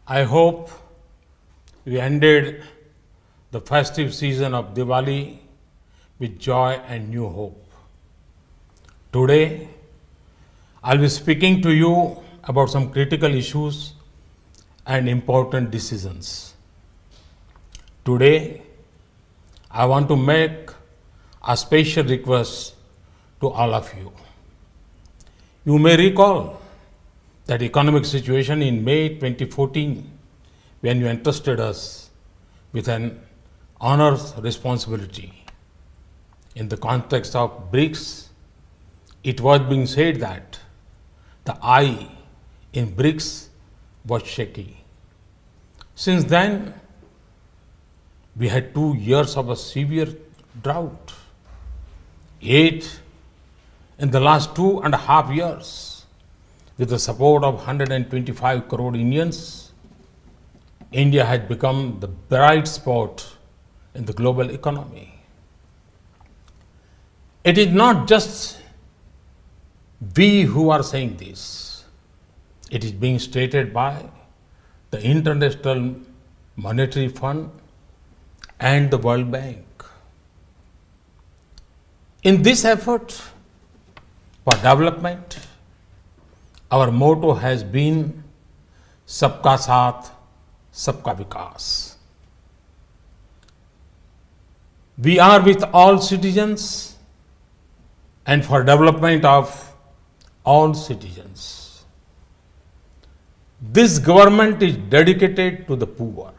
I hope we ended the festive season of Diwali with joy and new hope. Today, I'll be speaking to you about some critical issues and important decisions. Today, I want to make a special request to all of you. You may recall that economic situation in May 2014 when you entrusted us with an honors responsibility. In the context of BRICS, it was being said that the I in BRICS was shaky. Since then, we had 2 years of a severe drought. Yet, in the last 2.5 years, with the support of 125 crore Indians, India had become the bright spot in the global economy. It is not just we who are saying this. It is being stated by the International Monetary Fund and the World Bank. In this effort for development, our motto has been Sabka Saath, Sabka Vikas. We are with all citizens and for development of all citizens. This government is dedicated to the poor.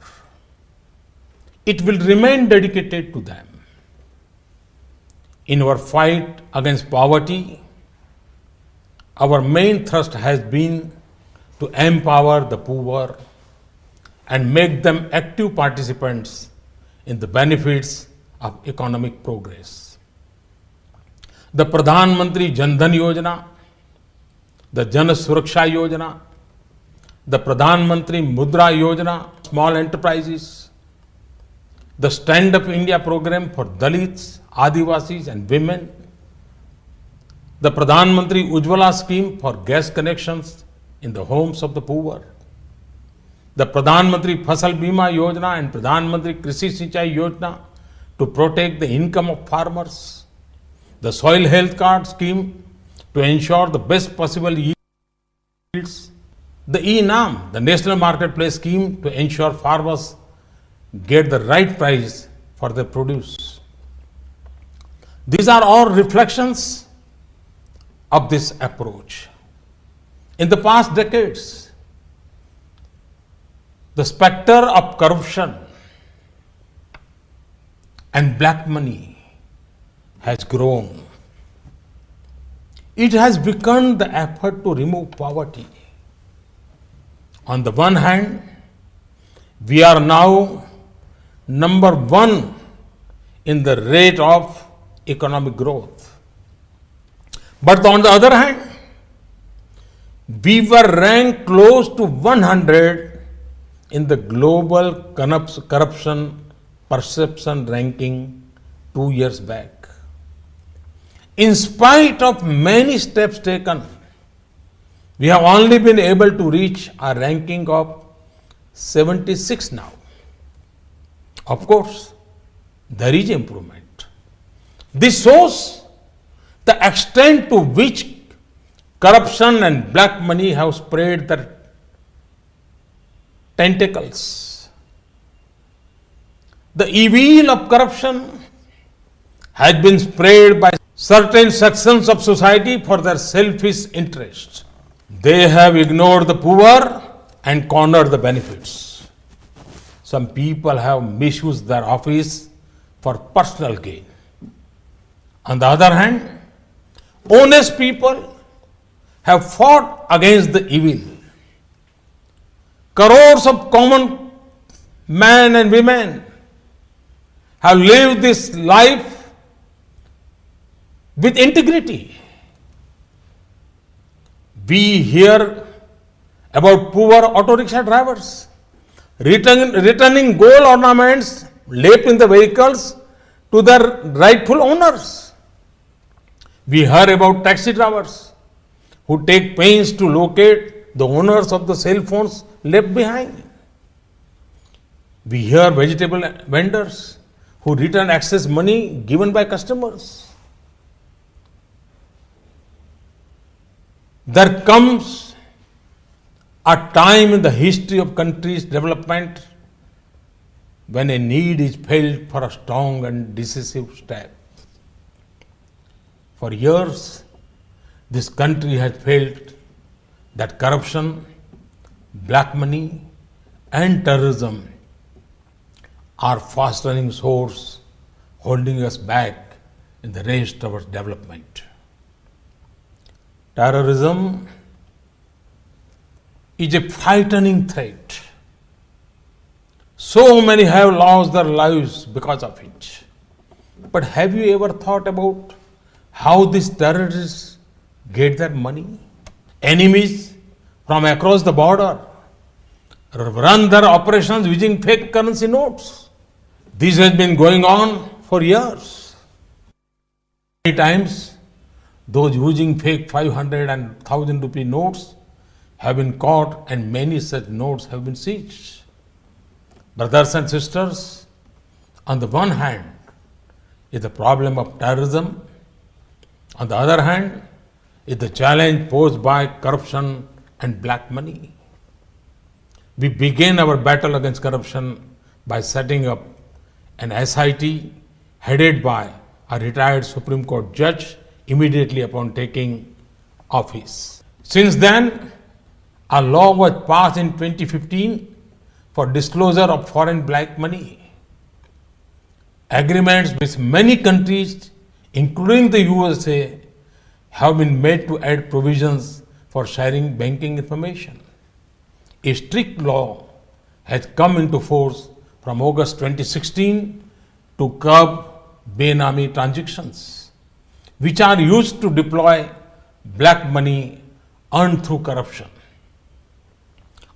It will remain dedicated to them. In our fight against poverty, our main thrust has been to empower the poor and make them active participants in the benefits of economic progress. The Pradhan Mantri Jan Dhan Yojana, the Jan Suraksha Yojana, the Pradhan Mantri Mudra Yojana, small enterprises, the Stand Up India program for Dalits, Adivasis and women, the Pradhan Mantri Ujjwala scheme for gas connections in the homes of the poor, the Pradhan Mantri Fasal Bima Yojana and Pradhan Mantri Krishi Sinchai Yojana to protect the income of farmers, the Soil Health Card scheme to ensure the best possible yields, the E-NAM, the National Marketplace scheme to ensure farmers get the right price for their produce. These are all reflections of this approach. In the past decades, the specter of corruption and black money has grown. It has begun the effort to remove poverty. On the one hand, we are now number 1 in the rate of economic growth. But on the other hand, we were ranked close to 100 in the global corruption perception ranking 2 years back. In spite of many steps taken, we have only been able to reach a ranking of 76 now. Of course, there is improvement. This shows the extent to which corruption and black money have spread their tentacles. The evil of corruption has been spread by certain sections of society for their selfish interests. They have ignored the poor and cornered the benefits. Some people have misused their office for personal gain. On the other hand, honest people have fought against the evil. Crores of common men and women have lived this life with integrity. We hear about poor auto rickshaw drivers returning gold ornaments left in the vehicles to their rightful owners. We heard about taxi drivers who take pains to locate the owners of the cell phones left behind. We hear vegetable vendors who return excess money given by customers. There comes a time in the history of country's development when a need is felt for a strong and decisive step. For years, this country has felt that corruption, black money, and terrorism are fast-running source holding us back in the race towards development. Terrorism is a frightening threat. So many have lost their lives because of it. But have you ever thought about how these terrorists get their money? Enemies from across the border run their operations using fake currency notes. This has been going on for years. Many times, those using fake 500 and 1000 rupee notes have been caught and many such notes have been seized. Brothers and sisters, on the one hand is the problem of terrorism, on the other hand is the challenge posed by corruption and black money. We began our battle against corruption by setting up an SIT headed by a retired Supreme Court judge immediately upon taking office. Since then, a law was passed in 2015 for disclosure of foreign black money. Agreements with many countries, including the USA, have been made to add provisions for sharing banking information. A strict law has come into force from August 2016 to curb benami transactions, which are used to deploy black money earned through corruption.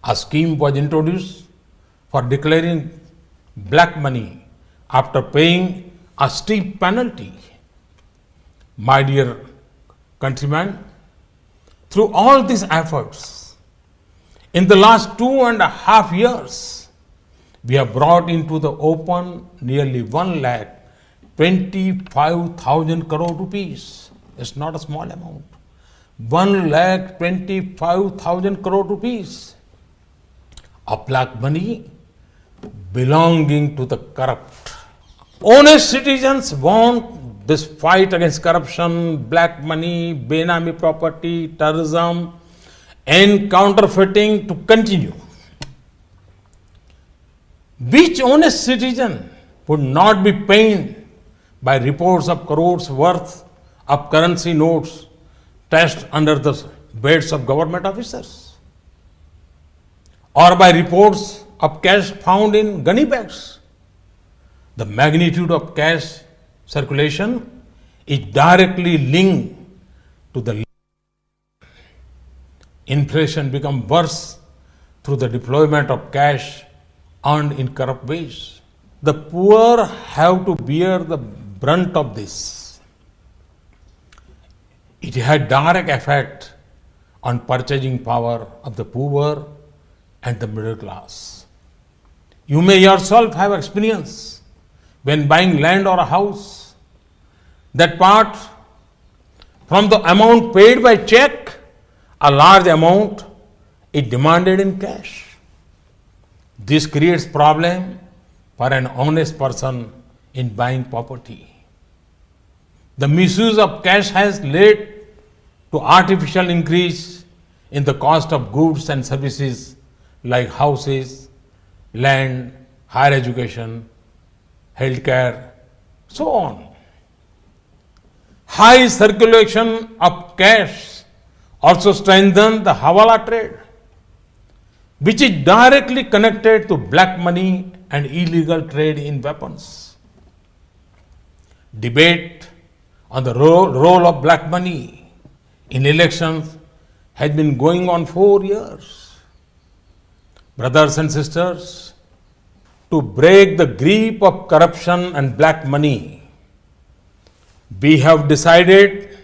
A scheme was introduced for declaring black money after paying a steep penalty. My dear countrymen, through all these efforts, in the last 2.5 years, we have brought into the open nearly 1,25,000 crore rupees. It's not a small amount. 1,25,000 crore rupees of black money belonging to the corrupt. Honest citizens want this fight against corruption, black money, benami property, terrorism, and counterfeiting to continue. Which honest citizen would not be pained by reports of crores worth of currency notes stashed under the beds of government officers? Or by reports of cash found in gunny bags? The magnitude of cash circulation is directly linked to the inflation become worse through the deployment of cash earned in corrupt ways. The poor have to bear the brunt of this. It had direct effect on purchasing power of the poor and the middle class. You may yourself have experience when buying land or a house, that part from the amount paid by check, a large amount is demanded in cash. This creates problem for an honest person in buying property. The misuse of cash has led to artificial increase in the cost of goods and services like houses, land, higher education, healthcare, so on. High circulation of cash also strengthens the hawala trade, which is directly connected to black money and illegal trade in weapons. Debate on the role of black money in elections has been going on for years. Brothers and sisters, to break the grip of corruption and black money, we have decided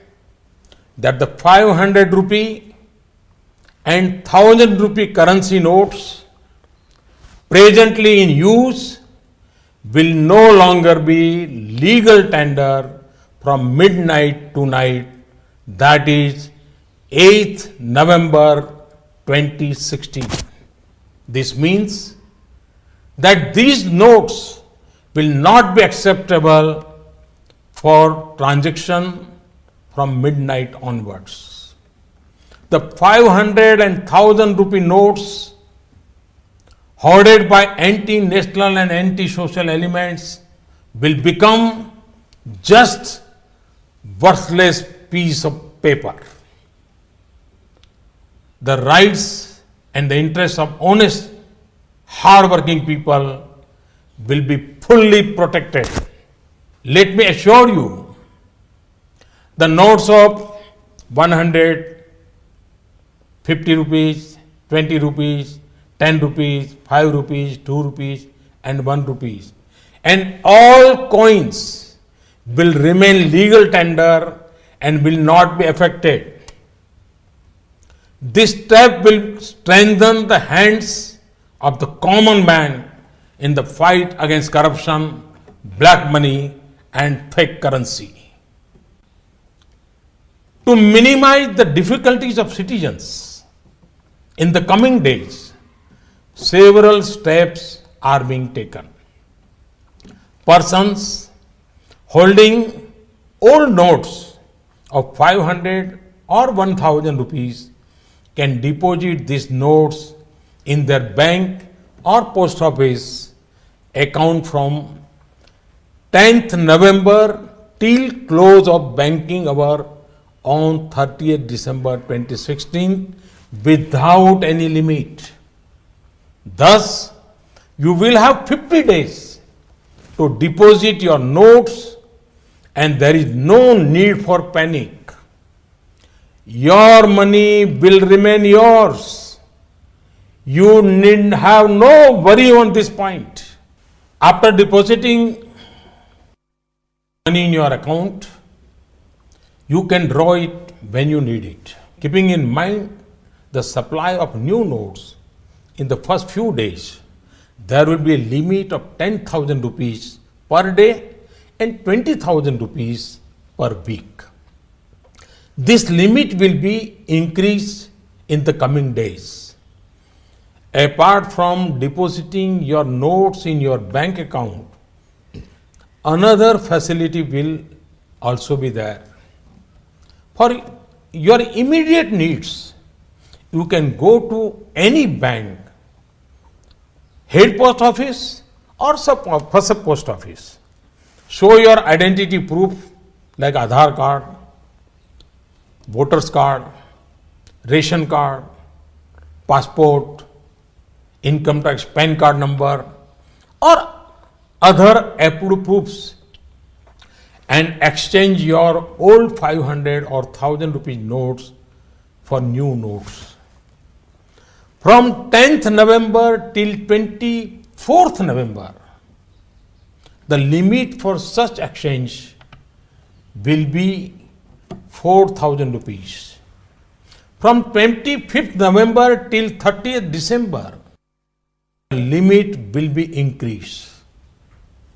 that the 500 rupee and 1000 rupee currency notes presently in use will no longer be legal tender from midnight to night, that is 8th November 2016. This means that these notes will not be acceptable for transaction from midnight onwards. The 500 and 1000 rupee notes hoarded by anti-national and anti-social elements will become just worthless piece of paper. The rights and the interests of honest, hard-working people will be fully protected. Let me assure you, the notes of 100, 50 rupees, 20 rupees, 10 rupees, 5 rupees, 2 rupees and 1 rupees and all coins will remain legal tender and will not be affected. This step will strengthen the hands of the common man in the fight against corruption, black money and fake currency. To minimize the difficulties of citizens in the coming days, several steps are being taken. Persons holding old notes of 500 or 1000 rupees can deposit these notes in their bank or post office account from 10th November till close of banking hour on 30th December 2016 without any limit. Thus, you will have 50 days to deposit your notes and there is no need for panic. Your money will remain yours. You need have no worry on this point. After depositing money in your account, you can draw it when you need it. Keeping in mind the supply of new notes in the first few days, there will be a limit of 10,000 rupees per day and 20,000 rupees per week. This limit will be increased in the coming days. Apart from depositing your notes in your bank account, another facility will also be there. For your immediate needs, you can go to any bank, head post office or sub post office. Show your identity proof like Aadhaar card, voters card, ration card, passport, income tax PAN card number or other approved proofs and exchange your old 500 or 1000 rupees notes for new notes. From 10th November till 24th November, the limit for such exchange will be 4,000 rupees. From 25th November till 30th December, the limit will be increased.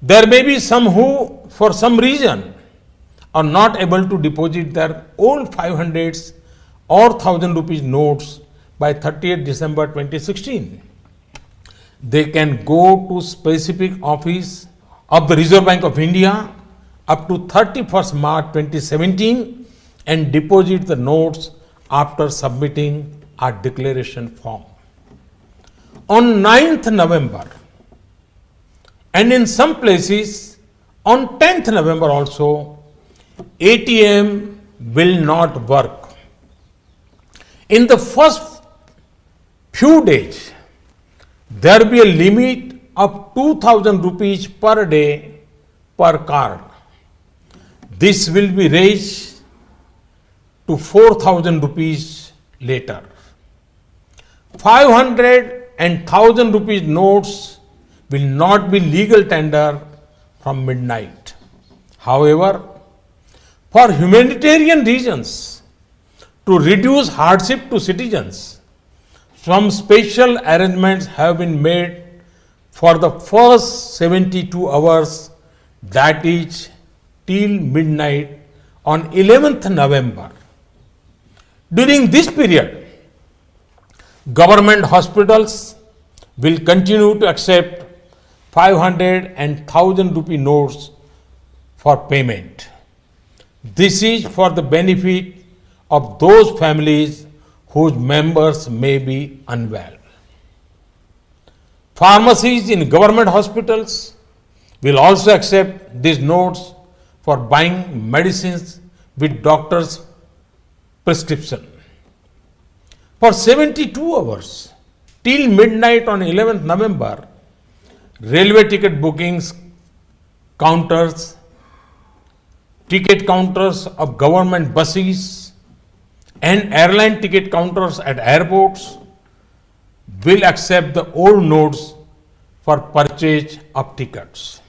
There may be some who, for some reason, are not able to deposit their old 500s or 1000 rupees notes by 30th December 2016. They can go to specific office of the Reserve Bank of India up to 31st March 2017 and deposit the notes after submitting a declaration form. On 9th November and in some places on 10th November also, ATM will not work. In the first few days, there will be a limit of 2,000 rupees per day per card. This will be raised to 4,000 rupees later. 500 and 1,000 rupees notes will not be legal tender from midnight. However, for humanitarian reasons, to reduce hardship to citizens, some special arrangements have been made for the first 72 hours, that is till midnight on 11th November. During this period, government hospitals will continue to accept 500 and 1000 rupee notes for payment. This is for the benefit of those families whose members may be unwell. Pharmacies in government hospitals will also accept these notes for buying medicines with doctor's prescription. For 72 hours, till midnight on 11th November, railway ticket bookings counters, ticket counters of government buses, and airline ticket counters at airports will accept the old notes for purchase of tickets.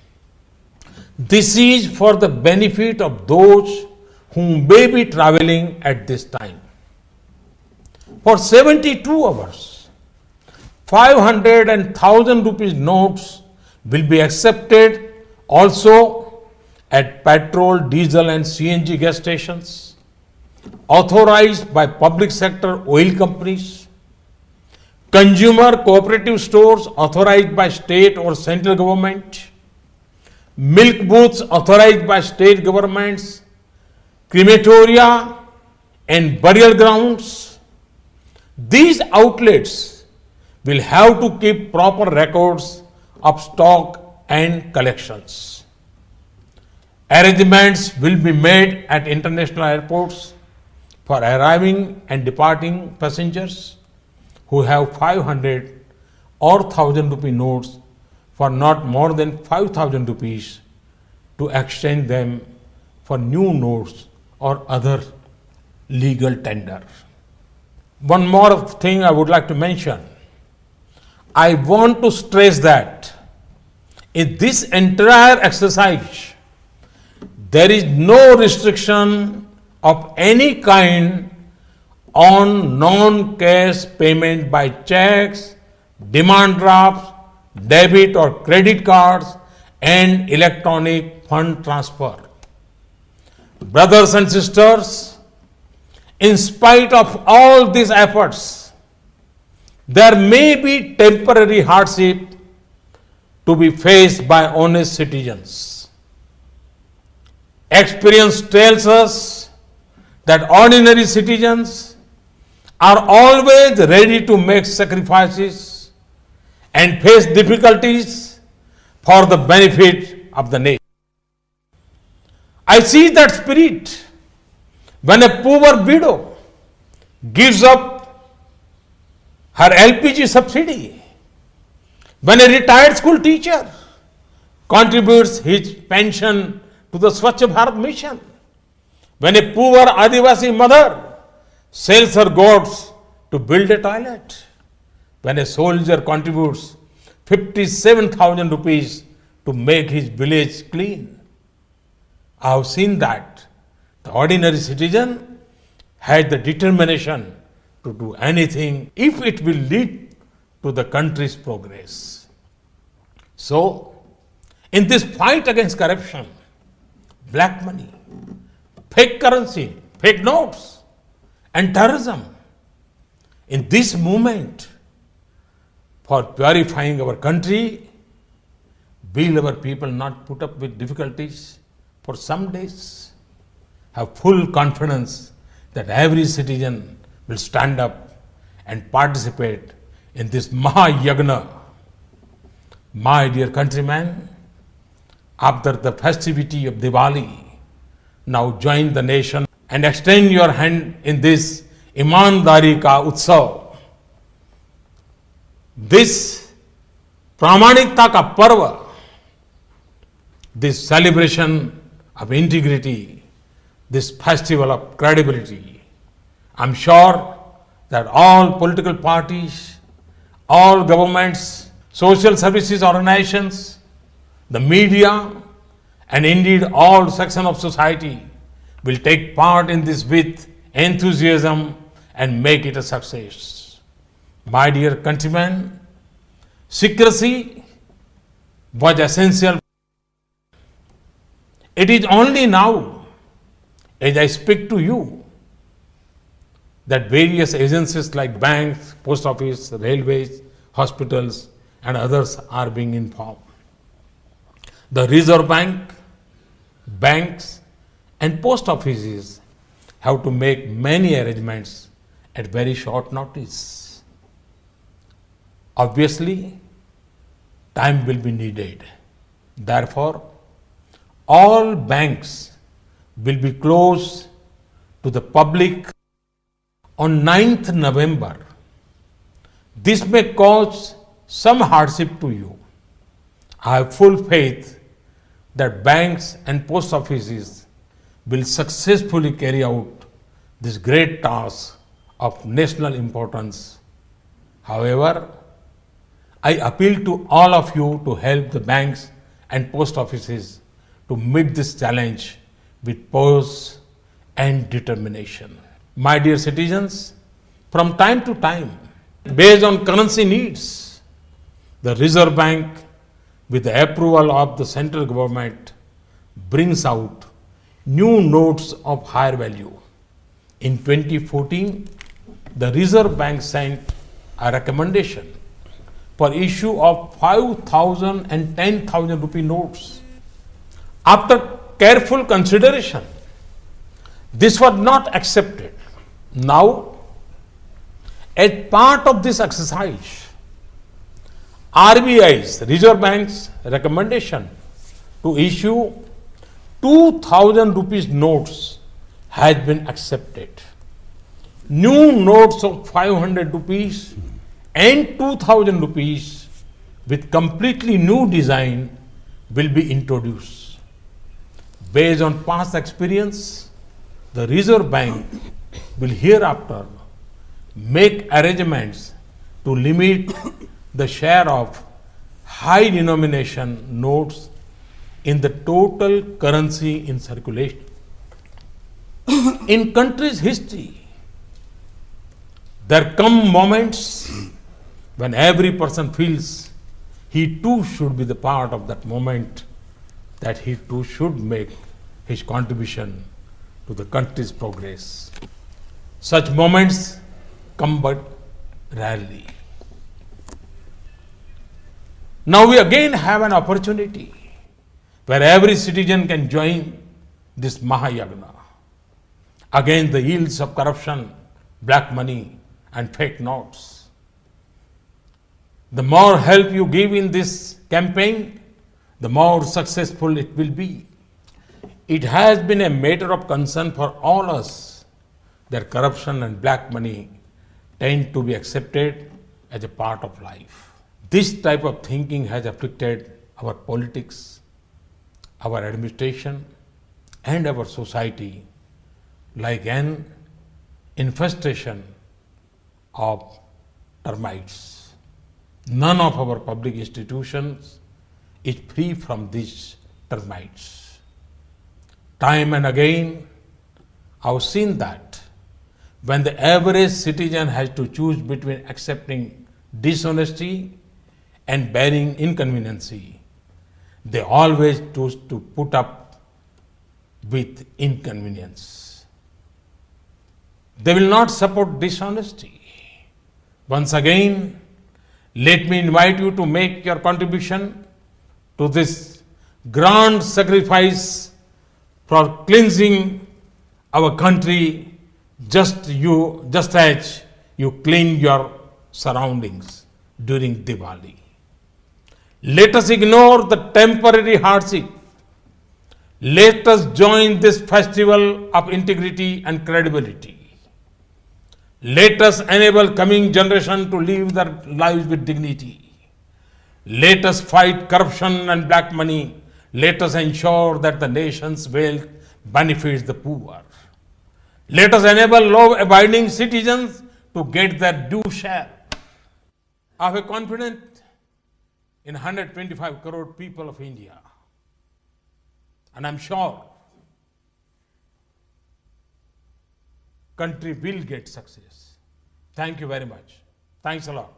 This is for the benefit of those who may be traveling at this time. For 72 hours, 500 and 1000 rupees notes will be accepted also at petrol, diesel and CNG gas stations, authorized by public sector oil companies, consumer cooperative stores authorized by state or central government, milk booths authorized by state governments, crematoria and burial grounds. These outlets will have to keep proper records of stock and collections. Arrangements will be made at international airports for arriving and departing passengers who have 500 or 1000 rupee notes for not more than 5000 rupees to exchange them for new notes or other legal tender. One more thing I would like to mention. I want to stress that in this entire exercise, there is no restriction of any kind on non-cash payment by checks, demand drafts, debit or credit cards, and electronic fund transfer. Brothers and sisters, in spite of all these efforts, there may be temporary hardship to be faced by honest citizens. Experience tells us that ordinary citizens are always ready to make sacrifices and face difficulties for the benefit of the nation. I see that spirit when a poor widow gives up her LPG subsidy, when a retired school teacher contributes his pension to the Swachh Bharat mission, when a poor Adivasi mother sells her goats to build a toilet, when a soldier contributes 57,000 rupees to make his village clean. I have seen that the ordinary citizen has the determination to do anything if it will lead to the country's progress. So, in this fight against corruption, black money, fake currency, fake notes, and terrorism, in this movement for purifying our country, will our people not put up with difficulties for some days? Have full confidence that every citizen will stand up and participate in this Mahayagna. My dear countrymen, after the festivity of Diwali, now join the nation and extend your hand in this Imandari ka Utsav. This Pramanikta ka Parva, this celebration of integrity, this festival of credibility. I'm sure that all political parties, all governments, social services organizations, the media, and indeed all sections of society will take part in this with enthusiasm and make it a success. My dear countrymen, secrecy was essential. It is only now, as I speak to you, that various agencies like banks, post office, railways, hospitals, and others are being informed. The Reserve Bank, banks, and post offices have to make many arrangements at very short notice. Obviously, time will be needed. Therefore, all banks will be closed to the public on 9th November. This may cause some hardship to you. I have full faith that banks and post offices will successfully carry out this great task of national importance. However, I appeal to all of you to help the banks and post offices to meet this challenge with poise and determination. My dear citizens, from time to time, based on currency needs, the Reserve Bank, with the approval of the central government, brings out new notes of higher value. In 2014, the Reserve Bank sent a recommendation for issue of 5,000 and 10,000 rupee notes. After careful consideration, this was not accepted. Now, as part of this exercise, RBI's, Reserve Bank's recommendation to issue 2,000 rupees notes has been accepted. New notes of 500 rupees and 2,000 rupees with completely new design will be introduced. Based on past experience, the Reserve Bank will hereafter make arrangements to limit the share of high denomination notes in the total currency in circulation. In country's history, there come moments when every person feels he too should be the part of that moment, that he too should make his contribution to the country's progress. Such moments come but rarely. Now we again have an opportunity where every citizen can join this Mahayagna against the ills of corruption, black money, and fake notes. The more help you give in this campaign, the more successful it will be. It has been a matter of concern for all us that corruption and black money tend to be accepted as a part of life. This type of thinking has afflicted our politics, our administration, and our society like an infestation of termites. None of our public institutions is free from these termites. Time and again, I've seen that when the average citizen has to choose between accepting dishonesty and bearing inconveniency, they always choose to put up with inconvenience. They will not support dishonesty. Once again, let me invite you to make your contribution to this grand sacrifice for cleansing our country, just as you clean your surroundings during Diwali. Let us ignore the temporary hardship. Let us join this festival of integrity and credibility. Let us enable coming generation to live their lives with dignity. Let us fight corruption and black money. Let us ensure that the nation's wealth benefits the poor. Let us enable law-abiding citizens to get their due share. I have confidence in 125 crore people of India. And I'm sure country will get success. Thank you very much. Thanks a lot.